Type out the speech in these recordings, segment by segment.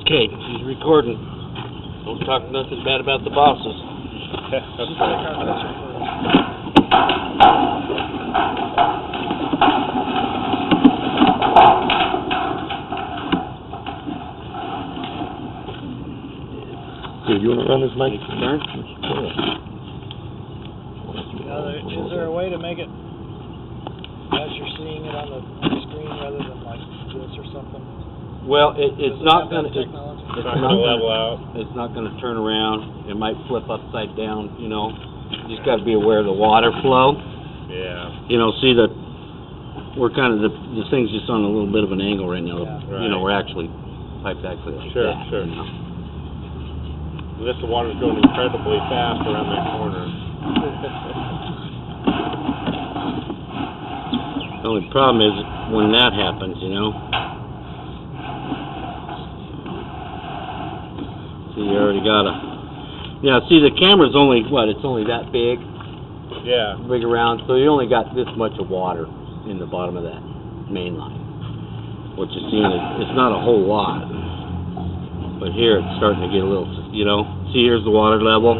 Okay, he's recording. Don't talk nothing bad about the bosses. Dude, you want to run this mic? Turn? Is there a way to make it as you're seeing it on the screen rather than like this or something? Well, it's not going to. Technology? It's not going to level out. It's not going to turn around. It might flip upside down. You know, you just got to be aware of the water flow. Yeah. You know, see that we're kind of the thing's just on a little bit of an angle right now. Yeah. You know, Right. we're actually piped actually like Sure, that. sure. You know? Unless the water's going incredibly fast around that corner. The only problem is when that happens, you know. See, you already got a. Yeah, see, the camera's only what? It's only that big, Yeah. big around, so you only got this much of water in the bottom of that main line. What you're seeing is it's not a whole lot, but here it's starting to get a little. You know, see, here's the water level.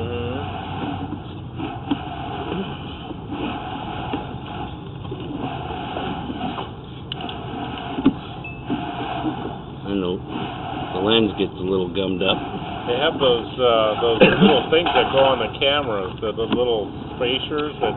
The lens gets a little gummed up. They have those little things that go on the cameras, the little spacers that.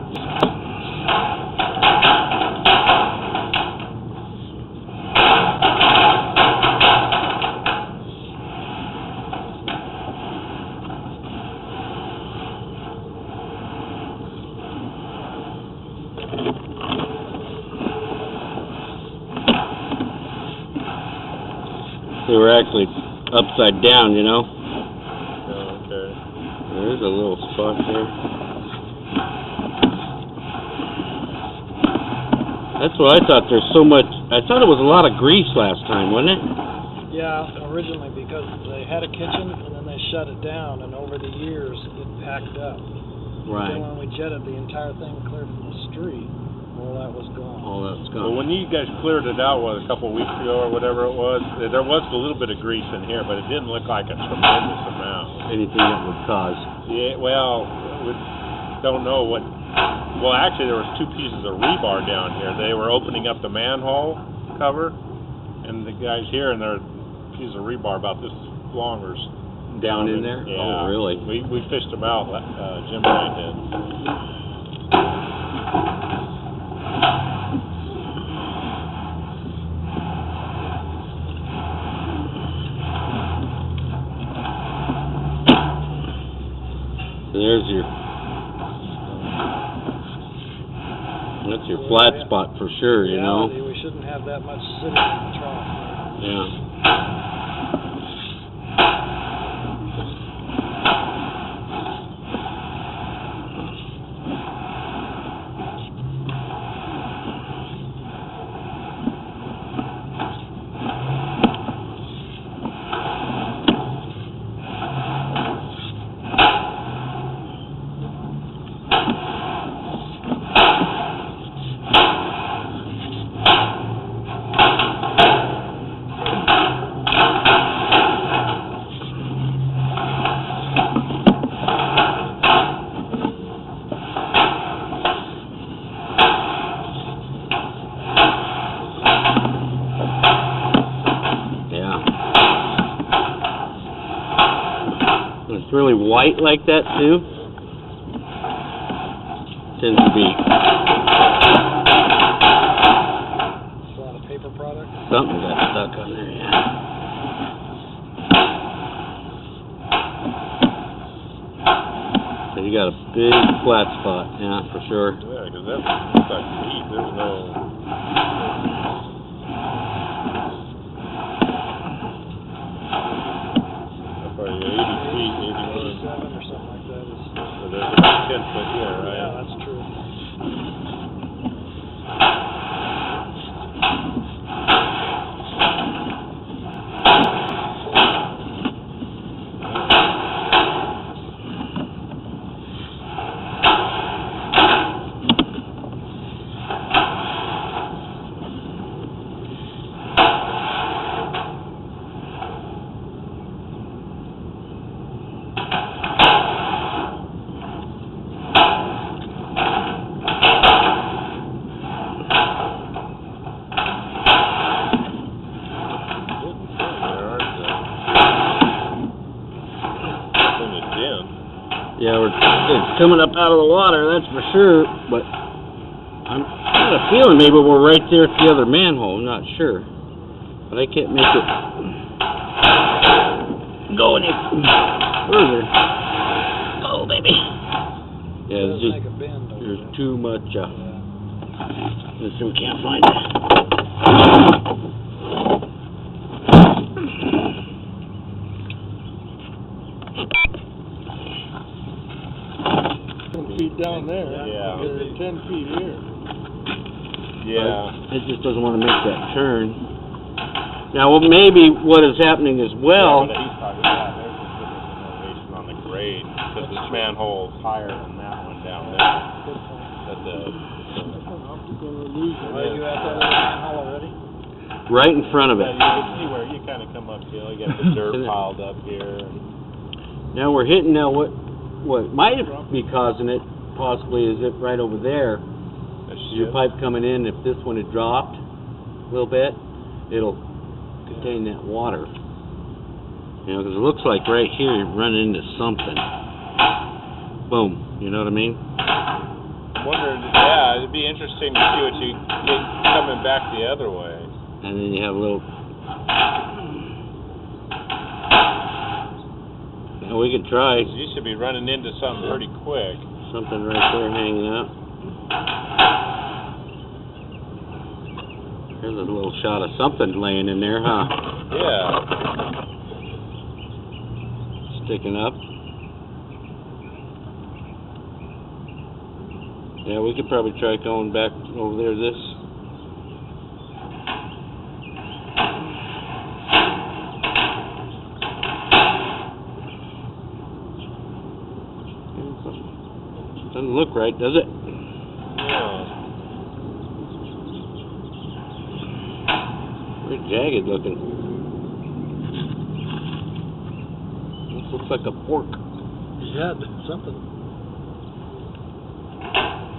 They were actually upside down, you know. Oh, okay. There's a little spot there. That's what I thought. There's so much. I thought it was a lot of grease last time, wasn't it? Yeah, originally because they had a kitchen and then they shut it down, and over the years it packed up. Right. Then when we jetted the entire thing clear from the street, all that was gone. All that's Well, gone. when you guys cleared it out, what, a couple of weeks ago or whatever it was, there was a little bit of grease in here, but it didn't look like a tremendous amount. Anything that would cause. Yeah, well, we don't know what. Well, actually, there was two pieces of rebar down here. They were opening up the manhole cover, and the guys here, and there are pieces of rebar about this long or Down in there? Yeah. Oh, really? We fished them out. Jim and I did. So there's your. That's your flat spot for sure, you know. We shouldn't have that much sitting in the trough. Yeah. It's really white like that too. Tends to be It's a lot of paper product. something got stuck on there. Yeah. So you got a big flat spot, yeah, for sure. Yeah, because that looks like meat. There's no. Probably 80 feet, 81. 87 or something like that. So there's about 10 foot here, right? Yeah, that's true. It's coming up out of the water, that's for sure, but I'm got a feeling maybe we're right there at the other manhole, I'm not sure. But I can't make it go any further. Oh, baby. Yeah, Does there's make a bend over there's there. too much, Yeah. this we can't find it. Feet down there. Yeah. It's 10 feet here. Yeah. It just doesn't want to make that turn. Now, well, maybe what is happening as well, Yeah, but he's talking about there's a difference in elevation on the grade, because this manhole is higher than that one down there. Good point. But the, Are you at that other manhole already? right in front of yeah, it. you can see where you kind of come uphill, you got the dirt piled up here. Now we're hitting what might be causing it possibly is it right over there. Your pipe coming in, if this one had dropped a little bit, it'll contain that water. You know, because it looks like right here you're running into something. Boom. You know what I mean? Wondering, yeah, it'd be interesting to see what you get coming back the other way. And then you have a little. Now we could try 'Cause you should be running into something pretty quick. something right there hanging out. There's a little shot of something laying in there, huh? Yeah. Sticking up. Yeah, we could probably try going back over there this. Doesn't look right, does it? Yeah. Very jagged looking. This looks like a fork. Yeah, something.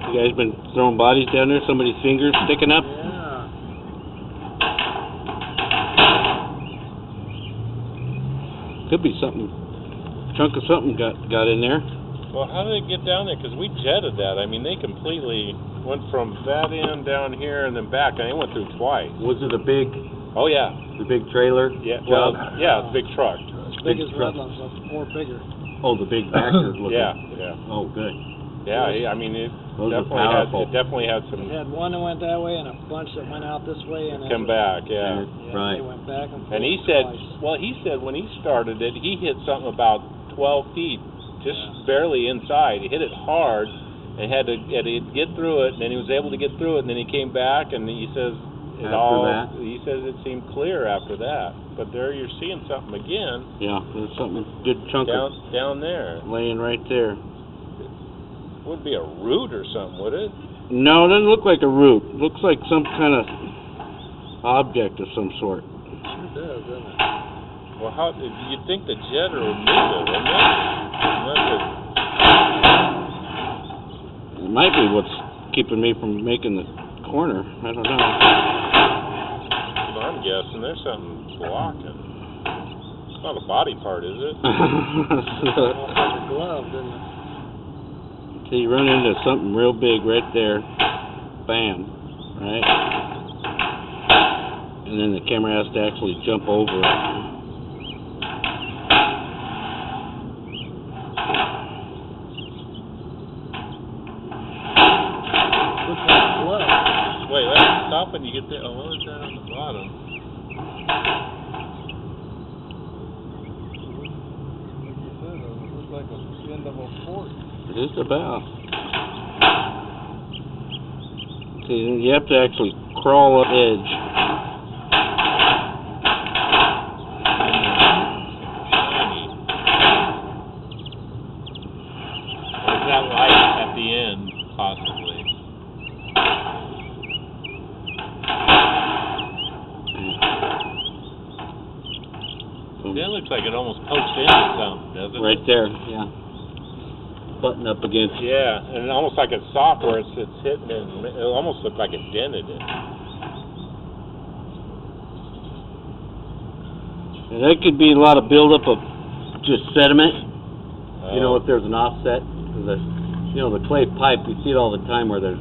You guys been throwing bodies down there? Somebody's fingers sticking up? Yeah. Could be something. Chunk of something got in there. Well, how did it get down there? Because we jetted that. I mean, they completely went from that end down here and then back, and they went through twice. Was it a big, Oh, yeah. the big trailer? Yeah, well, job? yeah, it's a big truck. As big Big as truck. Redlands, or bigger. Oh, the big backer looking. Yeah, yeah. Oh, good. Yeah, I mean, it Those are definitely had some It had one that went that way and a bunch that went out this way and come back, yeah. Yeah, Right. they went back and forth And he said, twice. well, he said when he started it, he hit something about 12 feet, just barely inside. He hit it hard and had to get through it, and then he was able to get through it, and then he came back, and he says he says it seemed clear after that. But there you're seeing something again Yeah, there's something, good chunk of down there. laying right there. Would be a root or something, would it? No, it doesn't look like a root. Looks like some kind of object of some sort. Sure does, doesn't it? Well, how you'd think the jetter would move it, wouldn't it? Unless It might be what's keeping me from making the corner. I don't know. I'm guessing there's something blocking. It's not a body part, is it? Almost like a glove, didn't it? So you run into something real big right there. Bam. Right? And then the camera has to actually jump over it. Looks like a glove. Wait, let's stop when you get there. Oh, what is that on the bottom? Like you said, it looks like the end of a fork. Just about. See, you have to actually crawl up edge. Or is that light at the end, possibly? That looks like it almost pokes into something, doesn't it? Right there, yeah. Button up against. Yeah, and almost like it's soft where it's hitting it. It almost looked like it dented it. And that could be a lot of buildup of just sediment. You know, if there's an offset, because the, you know, the clay pipe, we see it all the time where they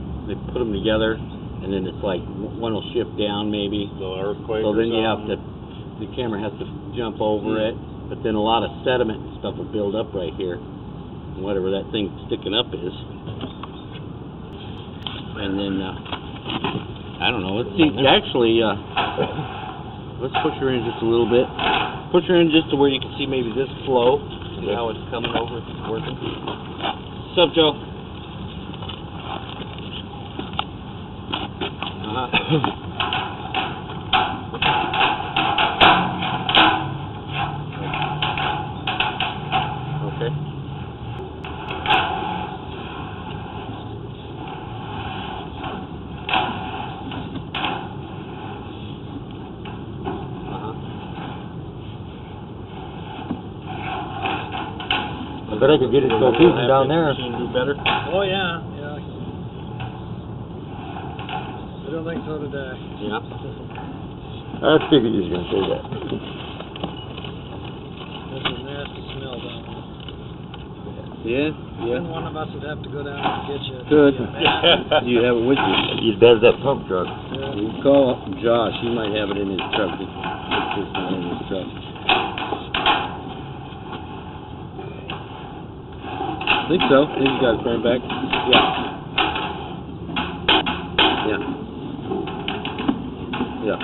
put them together, and then it's like, one will shift down maybe. Little earthquake So or then you have something. to, the camera has to jump over it, but then a lot of sediment and stuff will build up right here, and whatever that thing sticking up is. And then, I don't know, let's see, actually, let's push her in just a little bit. Push her in just to where you can see maybe this flow, see how it's coming over, if it's working. What's up, Joe? Okay. I bet I could get it to go decent down there. Machine do better? Oh, yeah, yeah. I don't think so today. Yeah. I figured you was gonna say that. There's a nasty smell down there. Yeah, Then one of us would have to go down and get you. Good. Yeah. You have it with you. You'd better that pump truck. You call Josh, he might have it in his truck. It's just not in his truck. I think so. He's got it turned back. Yeah. Yeah. Yeah.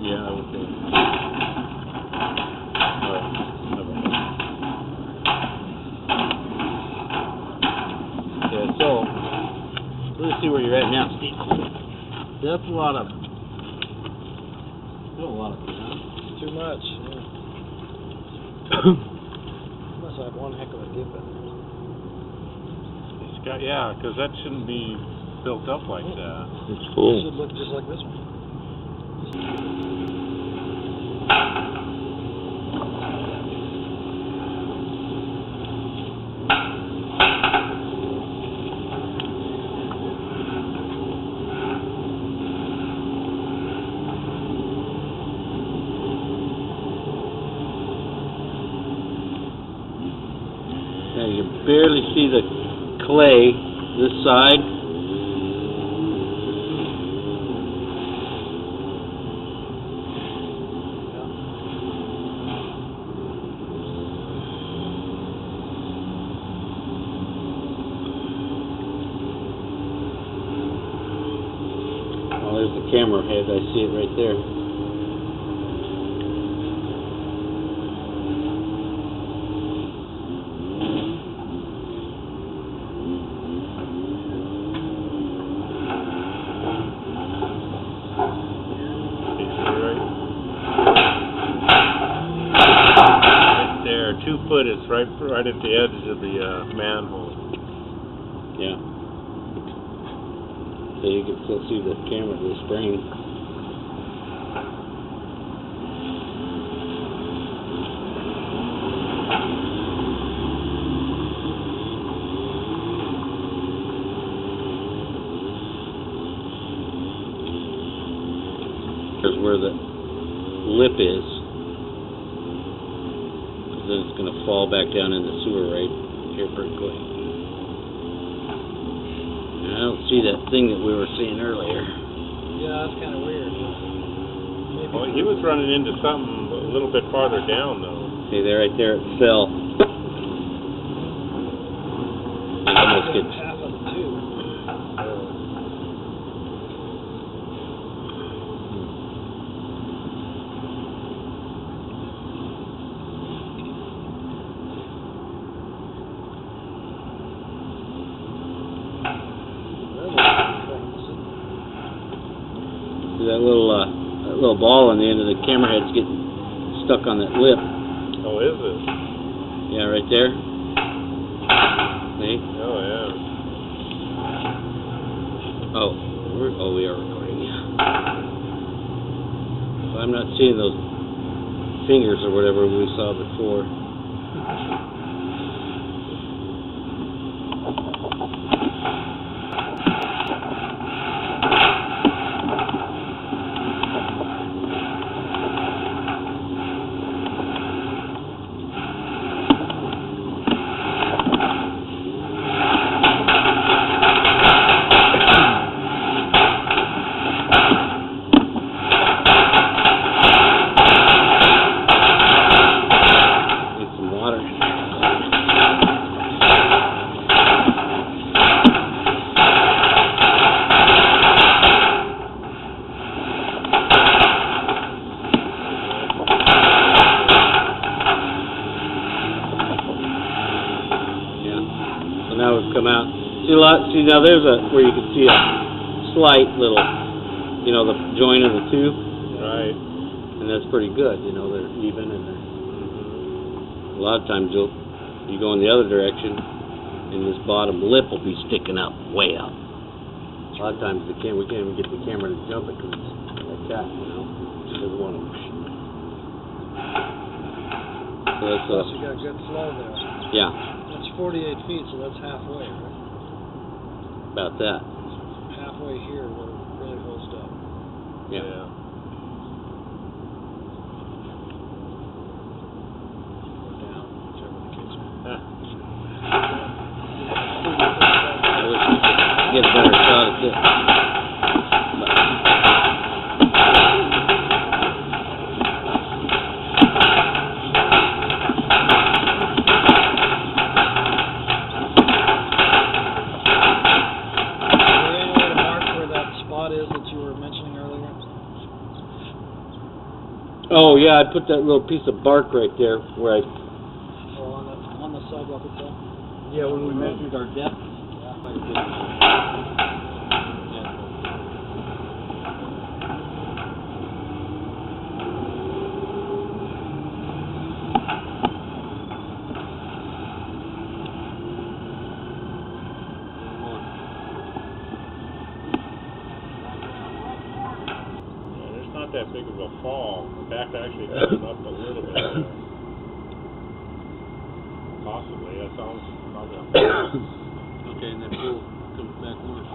Yeah, I would think. Alright. Okay, so, let's see where you're at now, Steve. That's a lot of, still a lot of, It's too much, yeah. Must have one heck of a dip in there. It's got, yeah, because that shouldn't be built up like that. It's It full. should look just like this one. now you can barely see the clay this side. Oh, there's the camera head. I see it right there. Right there, 2 foot is right at the edge of the manhole. Yeah. So you can still see the camera, the screen. There's where the lip is. Then it's going to fall back down in the sewer right here pretty quick. I don't see that thing that we were seeing earlier. Yeah, that's kind of weird. Maybe Well, he was running into something a little bit farther down, though. See, there, right there, it fell. It almost gets, half of the two. see that little ball on the end of the camera head's getting stuck on that lip. Oh, is it? Yeah, right there. See? Oh, yeah. Oh, we are recording. But I'm not seeing those fingers or whatever we saw before. would come out. See now there's where you can see a slight little, the joint of the two, Right. and that's pretty good, they're even and they're, a lot of times you go in the other direction, and this bottom lip will be sticking up, way up. A lot of times we can't even get the camera to jump it because it's like that, It doesn't want to. So that's, Plus you got good flow there. yeah, That's 48 feet, so that's halfway, right? about that, Halfway here where it really hosed up. yeah. Or down, whichever the case may be. I wish we could get a better shot at this. Oh yeah, I put that little piece of bark right there where I. Oh, on the sidewalk itself? Yeah, when we measured our depth. Not that big of a fall. In fact, actually goes up a little bit. Possibly. That sounds probably. Okay, and then pull comes back north.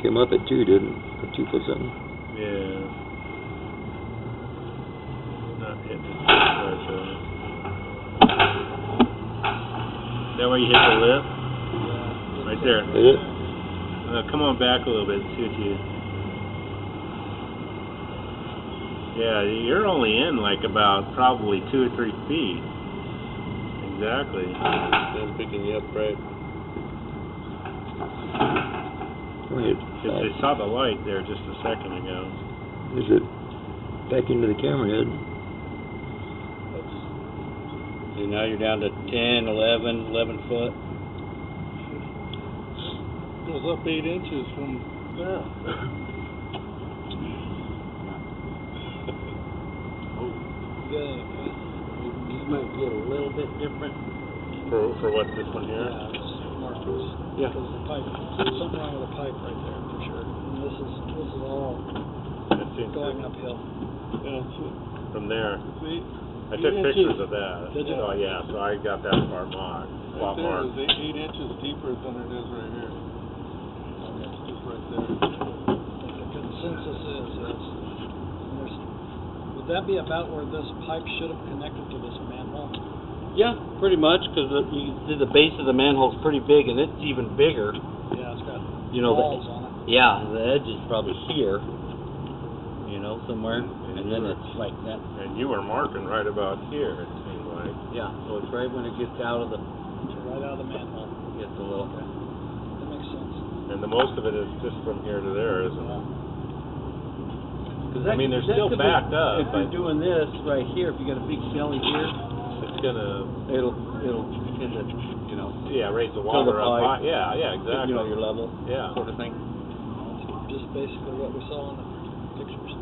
Came up at 2, didn't it? Or 2 foot something. Yeah. Not hitting it too much. Is that where you hit the lip? Right there. Is it? Come on back a little bit and see what you... Yeah, you're only in like about probably 2 or 3 feet. Exactly. I'm picking you up right. Because they saw the light there just a second ago. Is it back into the camera head? So now you're down to 10, 11 foot. Goes up 8 inches from there. You might get a little bit different. For what, this one here? Markers. Yeah. Because the pipe, there's something wrong with the pipe right there for sure. And this is all That seems going to- uphill. Yeah, From there. see, I took 8 pictures inches. of that. Did you? So yeah, so I got that part marked. A Right lot there more. is 8 inches deeper than it is right here. It's just right there. The consensus is, would that be about where this pipe should have connected to this manhole? Yeah, pretty much, because you can see the base of the manhole's pretty big, and it's even bigger. Yeah, it's got You know, balls on it. Yeah, the edge is probably here. Somewhere, and then it's like that. And you were marking right about here, it seemed like. Yeah, so it's right when it gets out of the, So right out of the manhole. gets a little. That makes sense. And the most of it is just from here to there, isn't it? Cause I mean, they're still backed up, If you're but- doing this right here, if you got a big shelly here, It's gonna, it'll in the, yeah, raise the Fill the water up pipe. high. Yeah, exactly. your level, Yeah. sort of thing. Just basically what we saw in the pictures.